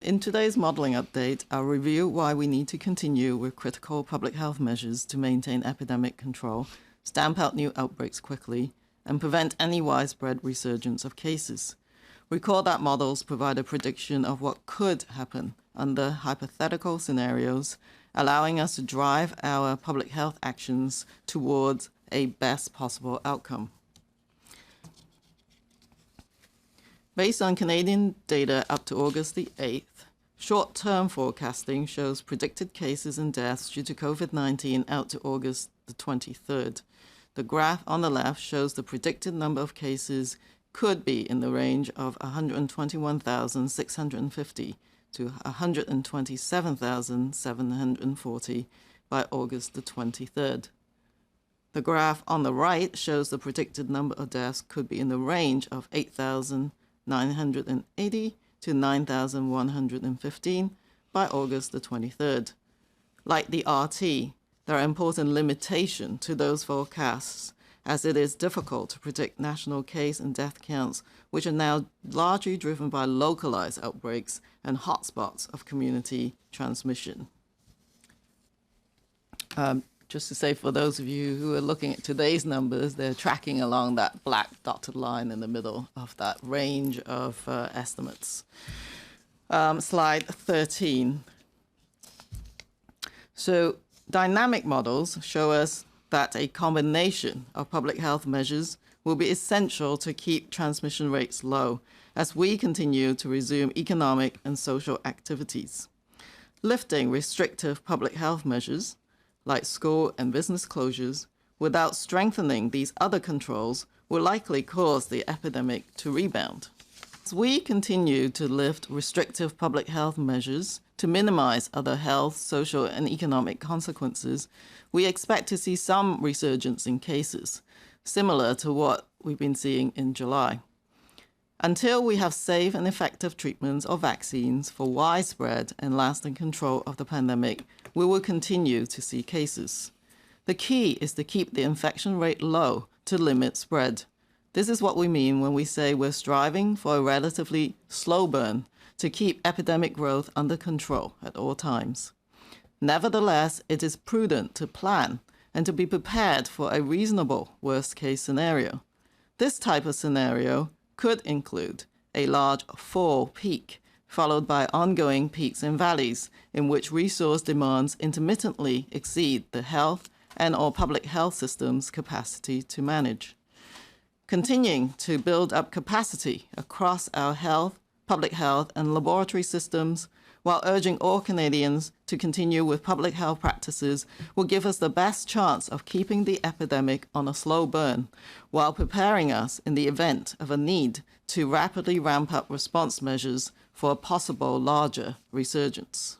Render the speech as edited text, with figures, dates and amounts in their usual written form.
In today's modelling update, I'll review why we need to continue with critical public health measures to maintain epidemic control, stamp out new outbreaks quickly, and prevent any widespread resurgence of cases. Recall that models provide a prediction of what could happen under hypothetical scenarios, allowing us to drive our public health actions towards a best possible outcome. Based on Canadian data up to August the 8th, short-term forecasting shows predicted cases and deaths due to COVID-19 out to August the 23rd. The graph on the left shows the predicted number of cases could be in the range of 121,650 to 127,740 by August the 23rd. The graph on the right shows the predicted number of deaths could be in the range of 8,980 to 9,115 by August the 23rd. Like the RT, there are important limitations to those forecasts, as it is difficult to predict national case and death counts, which are now largely driven by localized outbreaks and hotspots of community transmission. Just to say, for those of you who are looking at today's numbers, they're tracking along that black dotted line in the middle of that range of estimates. Slide 13. So dynamic models show us that a combination of public health measures will be essential to keep transmission rates low as we continue to resume economic and social activities. Lifting restrictive public health measures, like school and business closures, without strengthening these other controls will likely cause the epidemic to rebound. As we continue to lift restrictive public health measures to minimize other health, social, and economic consequences, we expect to see some resurgence in cases, similar to what we've been seeing in July. Until we have safe and effective treatments or vaccines for widespread and lasting control of the pandemic, we will continue to see cases. The key is to keep the infection rate low to limit spread. This is what we mean when we say we're striving for a relatively slow burn to keep epidemic growth under control at all times. Nevertheless, it is prudent to plan and to be prepared for a reasonable worst-case scenario. This type of scenario could include a large fall peak, followed by ongoing peaks and valleys in which resource demands intermittently exceed the health and/or public health system's capacity to manage. Continuing to build up capacity across our health, public health, and laboratory systems, while urging all Canadians to continue with public health practices, will give us the best chance of keeping the epidemic on a slow burn, while preparing us in the event of a need to rapidly ramp up response measures for a possible larger resurgence.